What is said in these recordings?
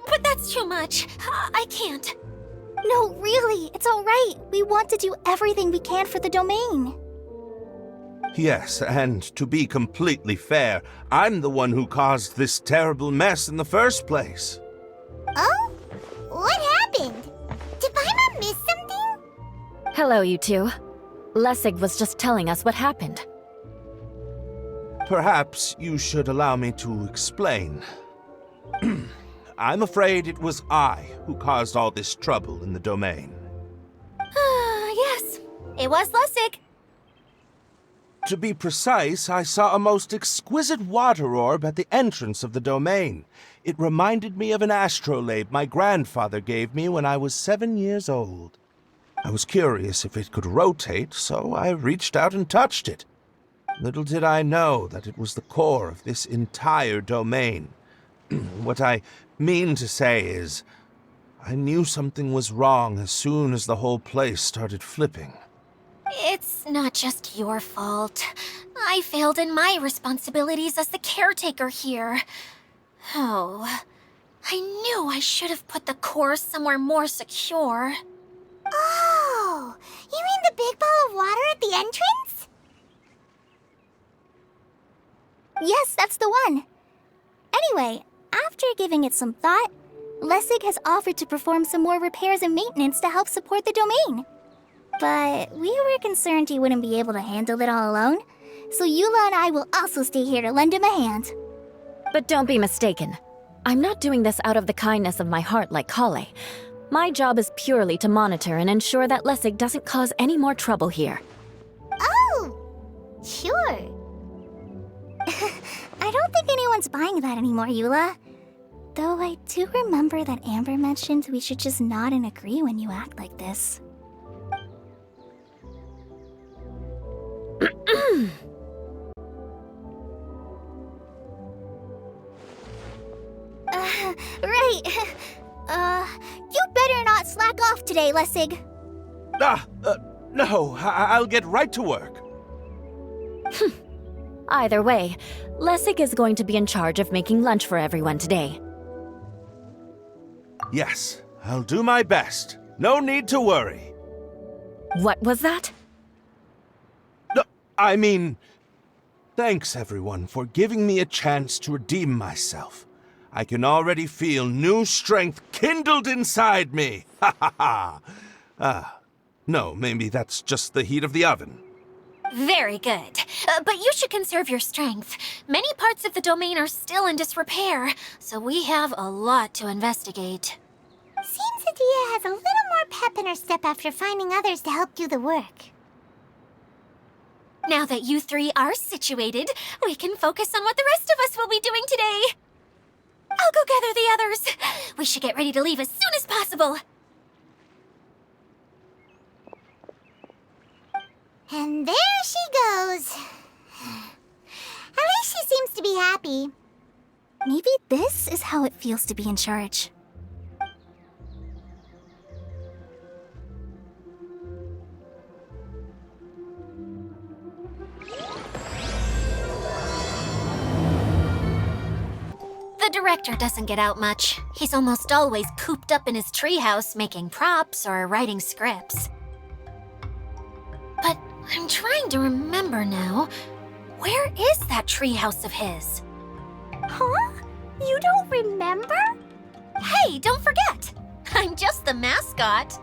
but that's too much. I can't. No, really, it's all right. We want to do everything we can for the domain. Yes, and to be completely fair, I'm the one who caused this terrible mess in the first place. Oh? What happened? Did Paimon miss something? Hello, you two. Lessig was just telling us what happened. Perhaps you should allow me to explain. I'm afraid it was I who caused all this trouble in the domain. Yes, it was Lessig. To be precise, I saw a most exquisite water orb at the entrance of the domain. It reminded me of an astrolabe my grandfather gave me when I was 7 years old. I was curious if it could rotate, so I reached out and touched it. Little did I know that it was the core of this entire domain. What I mean to say is, I knew something was wrong as soon as the whole place started flipping. It's not just your fault. I failed in my responsibilities as the caretaker here. Oh, I knew I should have put the core somewhere more secure. Oh, you mean the big ball of water at the entrance? Yes, that's the one. Anyway, after giving it some thought, Lessig has offered to perform some more repairs and maintenance to help support the domain. But we were concerned he wouldn't be able to handle it all alone, so Eula and I will also stay here to lend him a hand. But don't be mistaken. I'm not doing this out of the kindness of my heart like Kale. My job is purely to monitor and ensure that Lessig doesn't cause any more trouble here. Oh, sure. I don't think anyone's buying that anymore, Eula. Though I do remember that Amber mentioned we should just nod and agree when you act like this. Right. You better not slack off today, Lessig. No, I'll get right to work. Either way, Lessig is going to be in charge of making lunch for everyone today. Yes, I'll do my best. No need to worry. What was that? No, I mean, thanks everyone for giving me a chance to redeem myself. I can already feel new strength kindled inside me. Ha ha ha. No, maybe that's just the heat of the oven. Very good. But you should conserve your strength. Many parts of the domain are still in disrepair, so we have a lot to investigate. Seems Adia has a little more pep in her step after finding others to help do the work. Now that you three are situated, we can focus on what the rest of us will be doing today. I'll go gather the others. We should get ready to leave as soon as possible. And there she goes. At least she seems to be happy. Maybe this is how it feels to be in charge. The director doesn't get out much. He's almost always cooped up in his treehouse making props or writing scripts. But I'm trying to remember now. Where is that treehouse of his? Huh? You don't remember? Hey, don't forget! I'm just the mascot.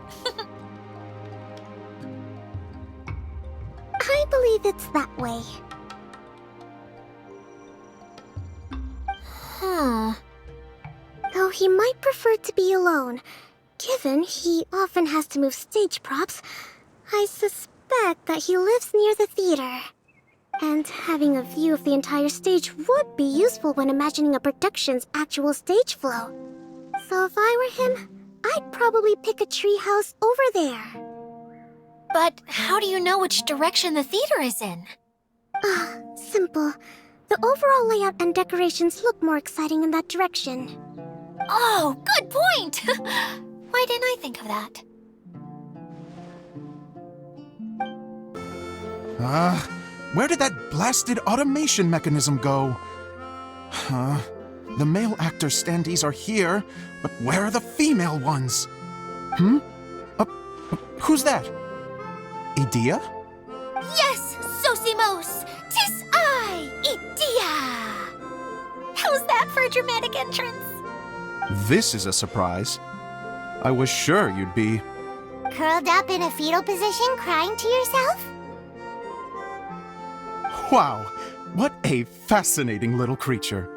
I believe it's that way. Though he might prefer to be alone, given he often has to move stage props, I suspect that he lives near the theater. And having a view of the entire stage would be useful when imagining a production's actual stage flow. So if I were him, I'd probably pick a treehouse over there. But how do you know which direction the theater is in? Simple. The overall layout and decorations look more exciting in that direction. Oh, good point! Why didn't I think of that? Where did that blasted automation mechanism go? The male actor standees are here, but where are the female ones? Hmm? Who's that? Idea? Yes, Sosimos! 'Tis I, Idea! How's that for a dramatic entrance? This is a surprise. I was sure you'd be... Curled up in a fetal position, crying to yourself? Wow, what a fascinating little creature.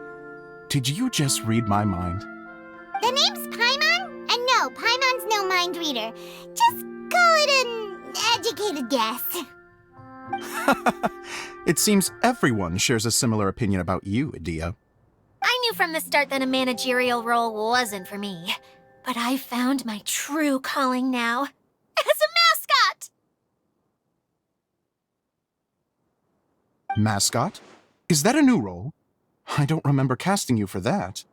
Did you just read my mind? The name's Paimon? And no, Paimon's no mind reader. Just call it an educated guess. It seems everyone shares a similar opinion about you, Idea. I knew from the start that a managerial role wasn't for me. But I found my true calling now. As a mascot! Mascot? Is that a new role? I don't remember casting you for that.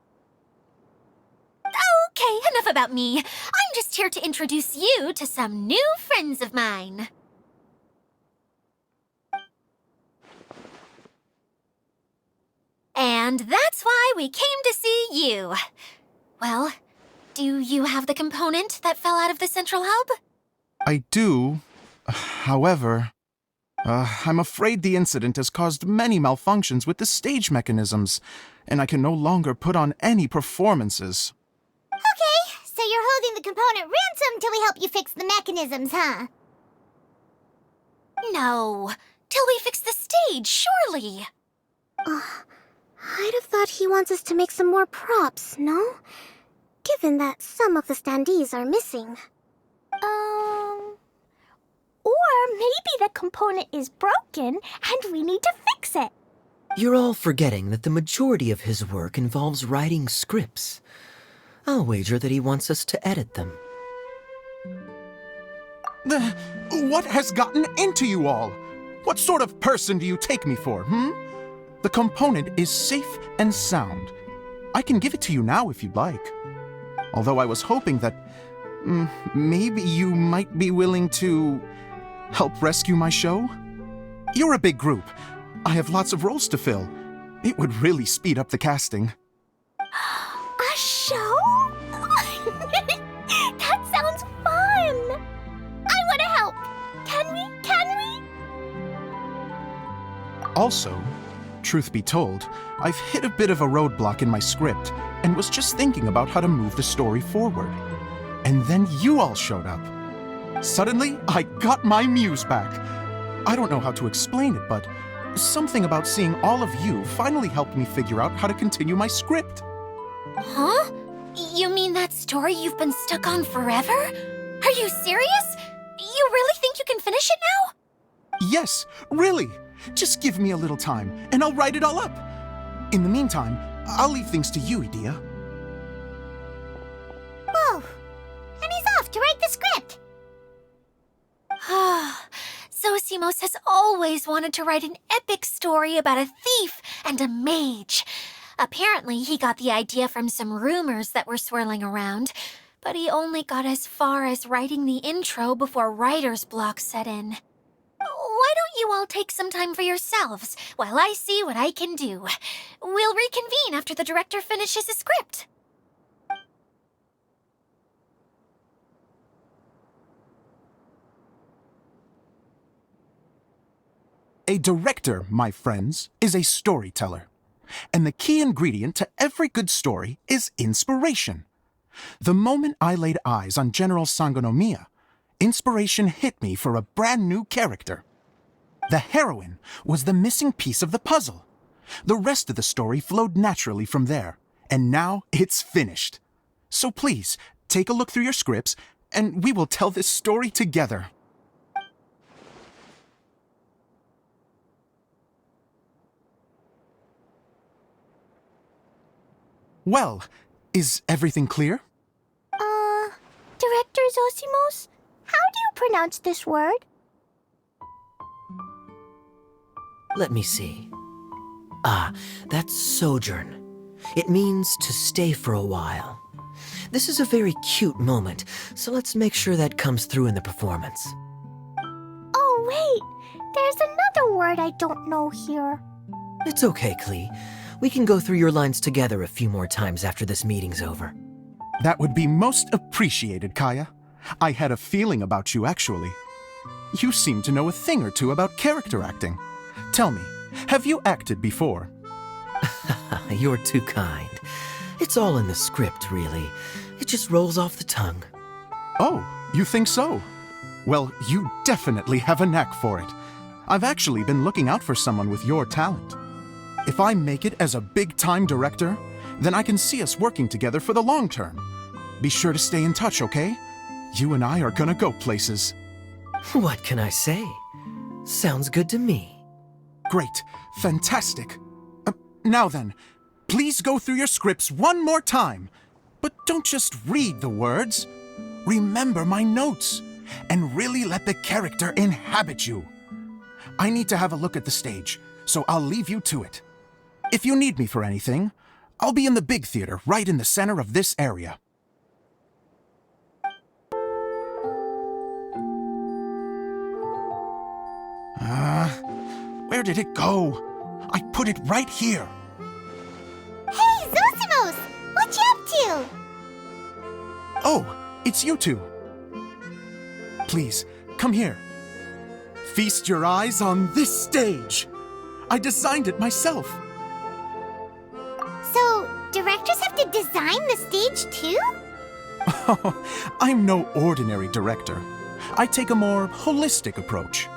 Okay, enough about me. I'm just here to introduce you to some new friends of mine. And that's why we came to see you. Well, do you have the component that fell out of the central hub? I do. However, I'm afraid the incident has caused many malfunctions with the stage mechanisms, and I can no longer put on any performances. Okay, so you're holding the component ransom till we help you fix the mechanisms, huh? No, till we fix the stage, surely. I'd have thought he wants us to make some more props, no? Given that some of the standees are missing. Or maybe the component is broken and we need to fix it. You're all forgetting that the majority of his work involves writing scripts. I'll wager that he wants us to edit them. What has gotten into you all? What sort of person do you take me for, The component is safe and sound. I can give it to you now if you'd like. Although I was hoping that maybe you might be willing to help rescue my show? You're a big group. I have lots of roles to fill. It would really speed up the casting. A show? That sounds fun! I want to help! Can we? Also, truth be told, I've hit a bit of a roadblock in my script and was just thinking about how to move the story forward. And then you all showed up. Suddenly, I got my muse back. I don't know how to explain it, but something about seeing all of you finally helped me figure out how to continue my script. Huh? You mean that story you've been stuck on forever? Are you serious? You really think you can finish it now? Yes, really. Just give me a little time, and I'll write it all up. In the meantime, I'll leave things to you, Idea. Whoa! And he's off to write the script! Sosimos has always wanted to write an epic story about a thief and a mage. Apparently, he got the idea from some rumors that were swirling around, but he only got as far as writing the intro before writer's block set in. Why don't you all take some time for yourselves while I see what I can do? We'll reconvene after the director finishes his script. A director, my friends, is a storyteller. And the key ingredient to every good story is inspiration. The moment I laid eyes on General Sangonomiya, inspiration hit me for a brand new character. The heroine was the missing piece of the puzzle. The rest of the story flowed naturally from there, and now it's finished. So please, take a look through your scripts, and we will tell this story together. Well, is everything clear? Director Zosimos, how do you pronounce this word? Let me see. That's sojourn. It means to stay for a while. This is a very cute moment, so let's make sure that comes through in the performance. Oh, wait. There's another word I don't know here. It's okay, Klee. We can go through your lines together a few more times after this meeting's over. That would be most appreciated, Kaya. I had a feeling about you, actually. You seem to know a thing or two about character acting. Tell me, have you acted before? You're too kind. It's all in the script, really. It just rolls off the tongue. Oh, you think so? Well, you definitely have a knack for it. I've actually been looking out for someone with your talent. If I make it as a big-time director, then I can see us working together for the long term. Be sure to stay in touch, okay? You and I are gonna go places. What can I say? Sounds good to me. Great. Fantastic. Now then, please go through your scripts one more time. But don't just read the words. Remember my notes, and really let the character inhabit you. I need to have a look at the stage, so I'll leave you to it. If you need me for anything, I'll be in the big theater right in the center of this area. Where did it go? I put it right here. Hey, Zosimos! What you up to? Oh, it's you two. Please, come here. Feast your eyes on this stage. I designed it myself. So, directors have to design the stage too? I'm no ordinary director. I take a more holistic approach.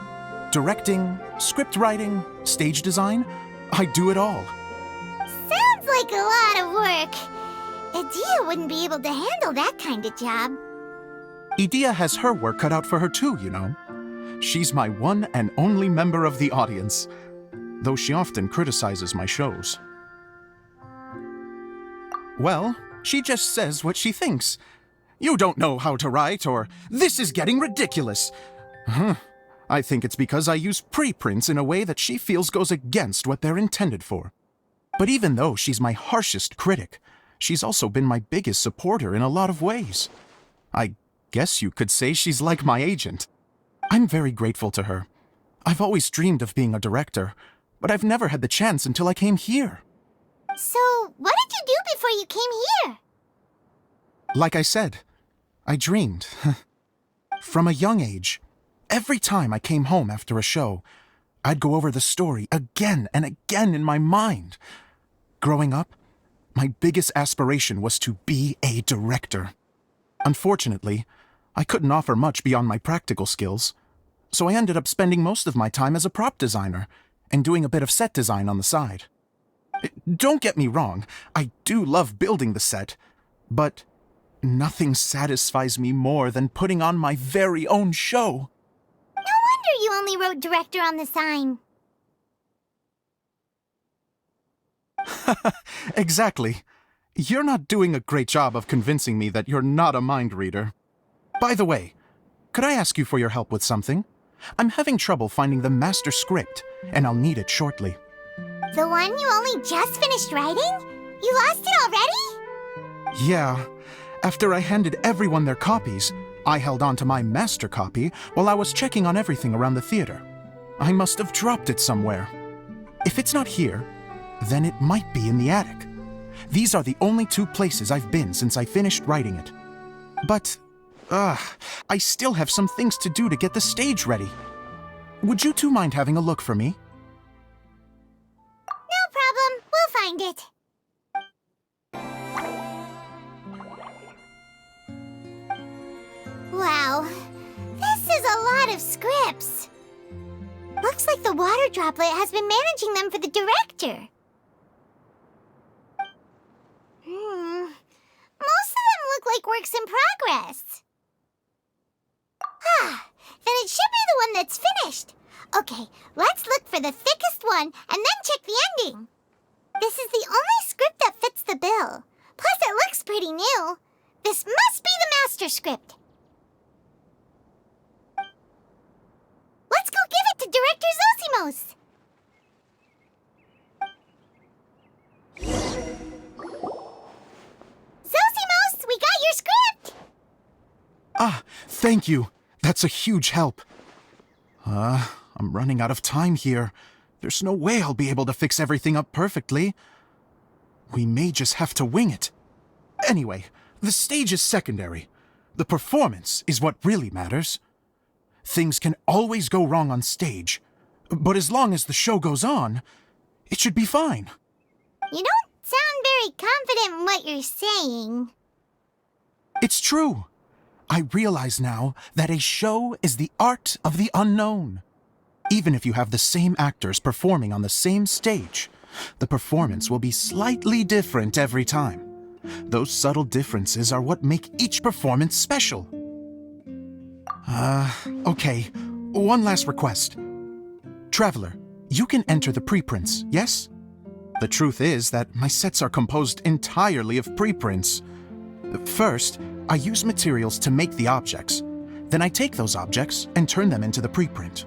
Directing, script writing, stage design, I do it all. Sounds like a lot of work. Adia wouldn't be able to handle that kind of job. Idia has her work cut out for her too, you know. She's my one and only member of the audience, though she often criticizes my shows. Well, she just says what she thinks. You don't know how to write, or this is getting ridiculous. I think it's because I use preprints in a way that she feels goes against what they're intended for. But even though she's my harshest critic, she's also been my biggest supporter in a lot of ways. I guess you could say she's like my agent. I'm very grateful to her. I've always dreamed of being a director, but I've never had the chance until I came here. So, what did you do before you came here? Like I said, I dreamed. From a young age, every time I came home after a show, I'd go over the story again and again in my mind. Growing up, my biggest aspiration was to be a director. Unfortunately, I couldn't offer much beyond my practical skills, so I ended up spending most of my time as a prop designer and doing a bit of set design on the side. Don't get me wrong, I do love building the set, but nothing satisfies me more than putting on my very own show. No wonder you only wrote director on the sign. Exactly. You're not doing a great job of convincing me that you're not a mind reader. By the way, could I ask you for your help with something? I'm having trouble finding the master script, and I'll need it shortly. The one you only just finished writing? You lost it already? Yeah. After I handed everyone their copies, I held on to my master copy while I was checking on everything around the theater. I must have dropped it somewhere. If it's not here, then it might be in the attic. These are the only two places I've been since I finished writing it. But, I still have some things to do to get the stage ready. Would you two mind having a look for me? No problem. We'll find it. Wow. This is a lot of scripts. Looks like the water droplet has been managing them for the director. Most of them look like works in progress. Then it should be the one that's finished. Okay, let's look for the thickest one and then check the ending. This is the only script that fits the bill. Plus, it looks pretty new. This must be the master script. Let's go give it to Director Zosimos. Zosimos, we got your script! Thank you. That's a huge help. I'm running out of time here. There's no way I'll be able to fix everything up perfectly. We may just have to wing it. Anyway, the stage is secondary. The performance is what really matters. Things can always go wrong on stage, but as long as the show goes on, it should be fine. You don't sound very confident in what you're saying. It's true. I realize now that a show is the art of the unknown. Even if you have the same actors performing on the same stage, the performance will be slightly different every time. Those subtle differences are what make each performance special. Okay. One last request. Traveler, you can enter the preprints, yes? The truth is that my sets are composed entirely of preprints. First, I use materials to make the objects. Then I take those objects and turn them into the preprint.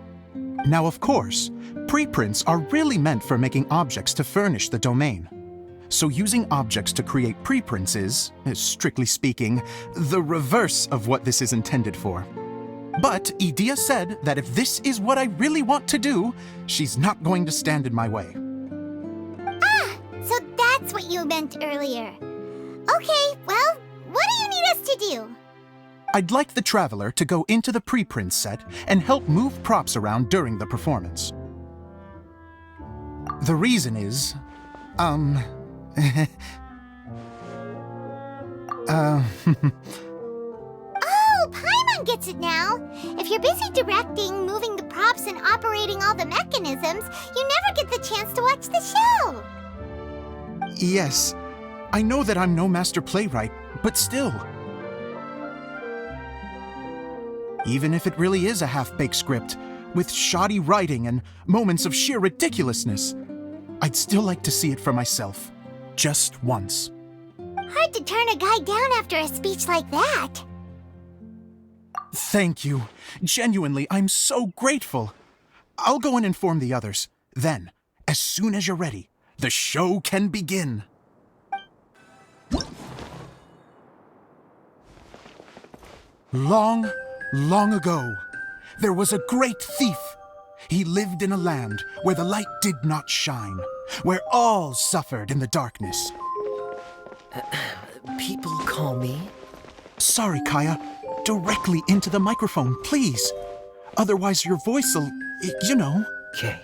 Now, of course, preprints are really meant for making objects to furnish the domain. So using objects to create preprints is, strictly speaking, the reverse of what this is intended for. But Edea said that if this is what I really want to do, she's not going to stand in my way. Ah, so that's what you meant earlier. Okay, well, what do you need us to do? I'd like the Traveler to go into the preprint set and help move props around during the performance. The reason is, Oh, Paimon gets it now. If you're busy directing, moving the props, and operating all the mechanisms, you never get the chance to watch the show. Yes, I know that I'm no master playwright, but still. Even if it really is a half-baked script, with shoddy writing and moments of sheer ridiculousness, I'd still like to see it for myself, just once. Hard to turn a guy down after a speech like that. Thank you. Genuinely, I'm so grateful. I'll go and inform the others. Then, as soon as you're ready, the show can begin. Long, long ago, there was a great thief. He lived in a land where the light did not shine, where all suffered in the darkness. People call me? Sorry, Kaya. Directly into the microphone, please. Otherwise your voice'll, you know. Okay.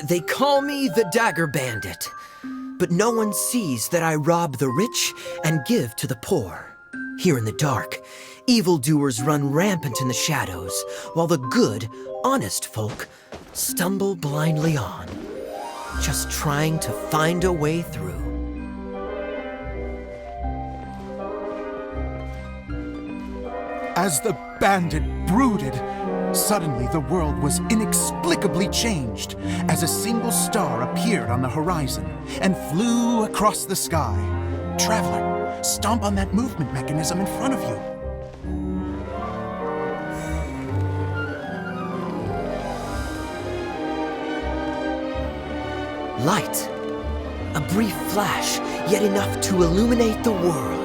They call me the Dagger Bandit, but no one sees that I rob the rich and give to the poor. Here in the dark, evildoers run rampant in the shadows, while the good, honest folk stumble blindly on, just trying to find a way through. As the bandit brooded, suddenly the world was inexplicably changed as a single star appeared on the horizon and flew across the sky. Traveler, stomp on that movement mechanism in front of you. Light. A brief flash, yet enough to illuminate the world.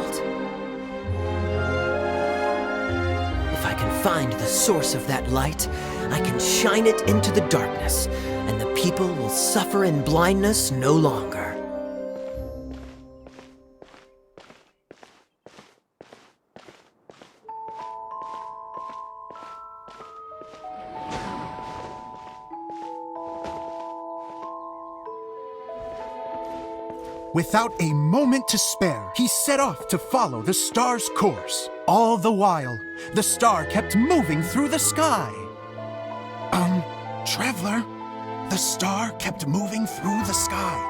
If I can find the source of that light, I can shine it into the darkness, and the people will suffer in blindness no longer. Without a moment to spare, he set off to follow the star's course. All the while, the star kept moving through the sky. Traveler, the star kept moving through the sky.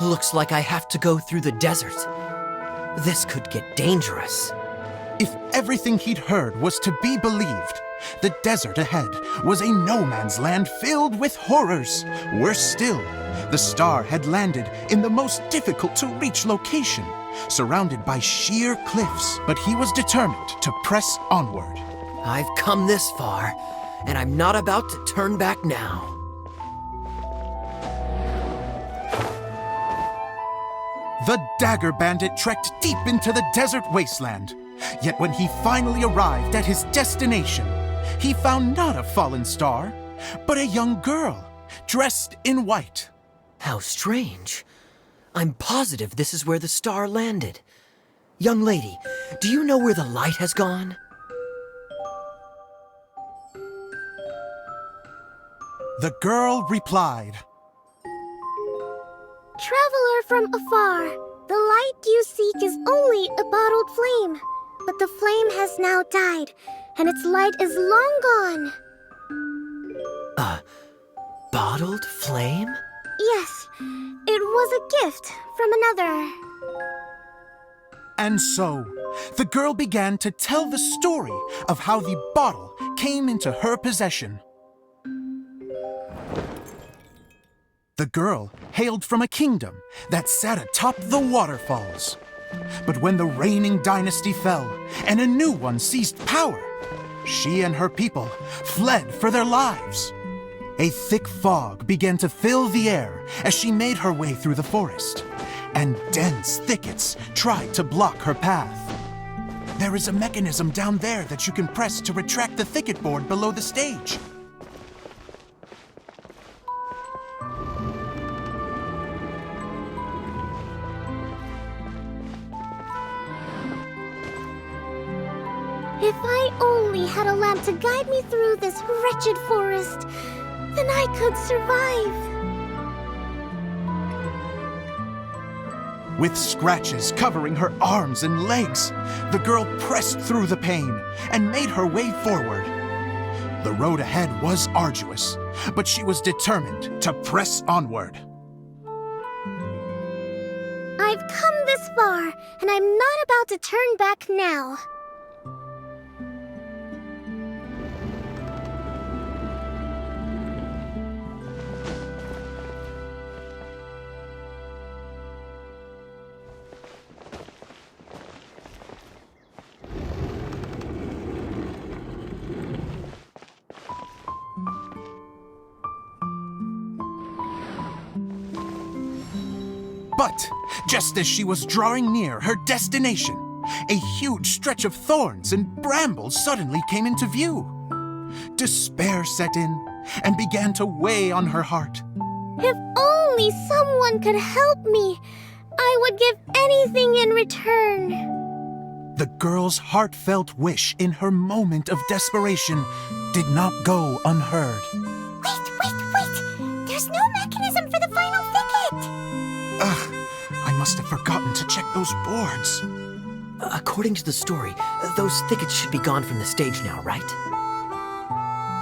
Looks like I have to go through the desert. This could get dangerous. If everything he'd heard was to be believed, the desert ahead was a no-man's land filled with horrors. Worse still, the star had landed in the most difficult-to-reach location, surrounded by sheer cliffs. But he was determined to press onward. I've come this far, and I'm not about to turn back now. The Dagger Bandit trekked deep into the desert wasteland. Yet when he finally arrived at his destination, he found not a fallen star, but a young girl, dressed in white. How strange. I'm positive this is where the star landed. Young lady, do you know where the light has gone? The girl replied, Traveler from afar, the light you seek is only a bottled flame. But the flame has now died, and its light is long gone. A bottled flame? Yes, it was a gift from another. And so, the girl began to tell the story of how the bottle came into her possession. The girl hailed from a kingdom that sat atop the waterfalls. But when the reigning dynasty fell and a new one seized power, she and her people fled for their lives. A thick fog began to fill the air as she made her way through the forest, and dense thickets tried to block her path. There is a mechanism down there that you can press to retract the thicket board below the stage. If I only had a lamp to guide me through this wretched forest, then I could survive. With scratches covering her arms and legs, the girl pressed through the pain and made her way forward. The road ahead was arduous, but she was determined to press onward. I've come this far, and I'm not about to turn back now. But just as she was drawing near her destination, a huge stretch of thorns and brambles suddenly came into view. Despair set in and began to weigh on her heart. If only someone could help me, I would give anything in return. The girl's heartfelt wish in her moment of desperation did not go unheard. Wait! There's no mechanism for the final thicket! Ugh, I must have forgotten to check those boards. According to the story, those thickets should be gone from the stage now, right?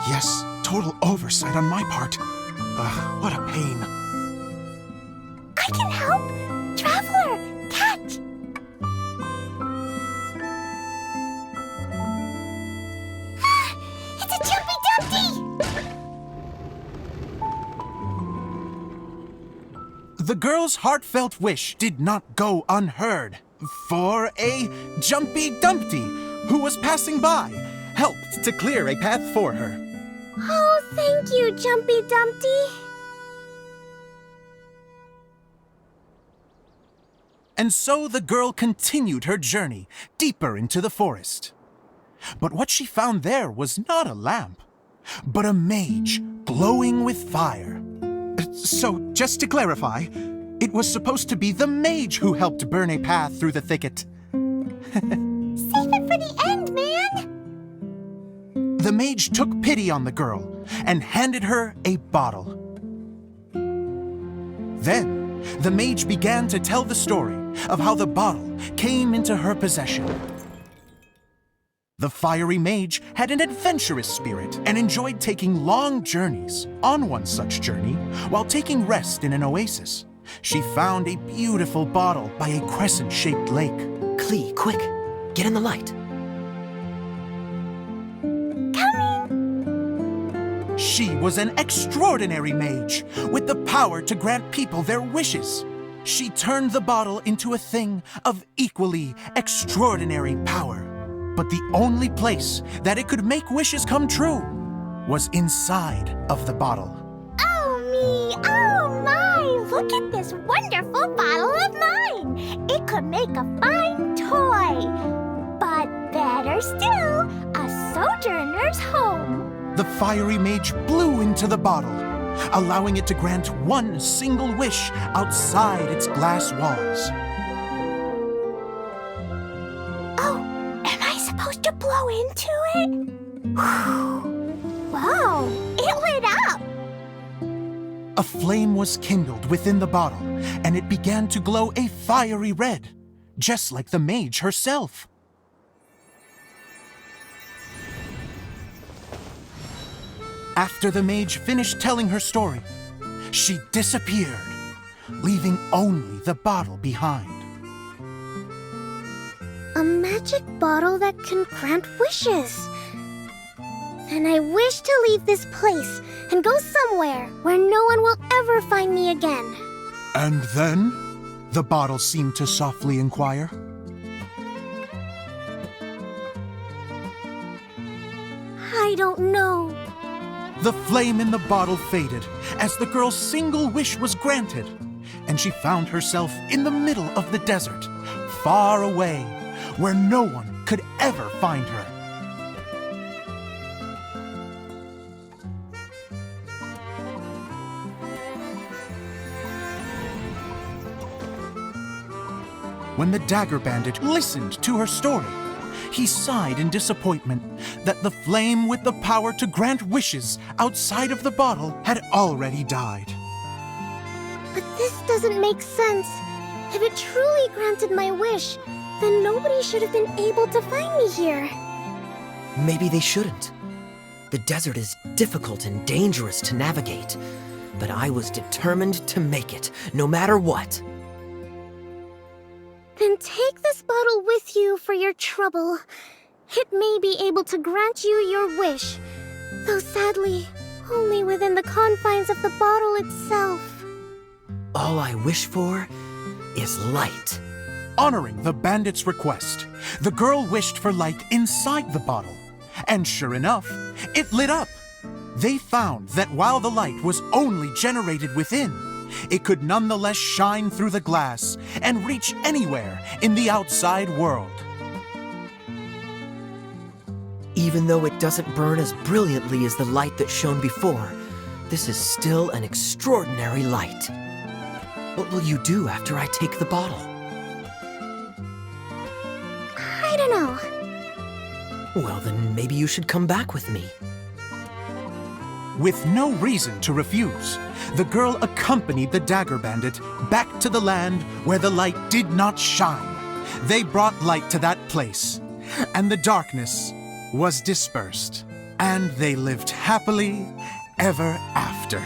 Yes, total oversight on my part. Ugh, what a pain. I can help! Traveler, catch! It's a Jumpy Dumpty! The girl's heartfelt wish did not go unheard, for a Jumpy Dumpty, who was passing by, helped to clear a path for her. Oh, thank you, Jumpy Dumpty. And so the girl continued her journey deeper into the forest. But what she found there was not a lamp, but a mage glowing with fire. So, just to clarify, it was supposed to be the mage who helped burn a path through the thicket. Save it for the end, man! The mage took pity on the girl and handed her a bottle. Then, the mage began to tell the story of how the bottle came into her possession. The fiery mage had an adventurous spirit and enjoyed taking long journeys. On one such journey, while taking rest in an oasis, she found a beautiful bottle by a crescent-shaped lake. Klee, quick, get in the light. She was an extraordinary mage with the power to grant people their wishes. She turned the bottle into a thing of equally extraordinary power. But the only place that it could make wishes come true was inside of the bottle. Oh me, oh my! Look at this wonderful bottle of mine! It could make a fine toy. But better still, a sojourner's home. The fiery mage blew into the bottle, allowing it to grant one single wish outside its glass walls. Oh, am I supposed to blow into it? Whoa, it lit up! A flame was kindled within the bottle, and it began to glow a fiery red, just like the mage herself. After the mage finished telling her story, she disappeared, leaving only the bottle behind. A magic bottle that can grant wishes. Then I wish to leave this place and go somewhere where no one will ever find me again. And then, the bottle seemed to softly inquire. I don't know. The flame in the bottle faded as the girl's single wish was granted, and she found herself in the middle of the desert, far away, where no one could ever find her. When the dagger bandit listened to her story, he sighed in disappointment that the flame with the power to grant wishes outside of the bottle had already died. But this doesn't make sense. If it truly granted my wish, then nobody should have been able to find me here. Maybe they shouldn't. The desert is difficult and dangerous to navigate, but I was determined to make it, no matter what. Then take this bottle with you for your trouble. It may be able to grant you your wish, though sadly, only within the confines of the bottle itself. All I wish for is light. Honoring the bandit's request, the girl wished for light inside the bottle, and sure enough, it lit up. They found that while the light was only generated within, it could nonetheless shine through the glass and reach anywhere in the outside world. Even though it doesn't burn as brilliantly as the light that shone before, this is still an extraordinary light. What will you do after I take the bottle? I don't know. Well, then maybe you should come back with me. With no reason to refuse, the girl accompanied the dagger bandit back to the land where the light did not shine. They brought light to that place, and the darkness was dispersed, and they lived happily ever after.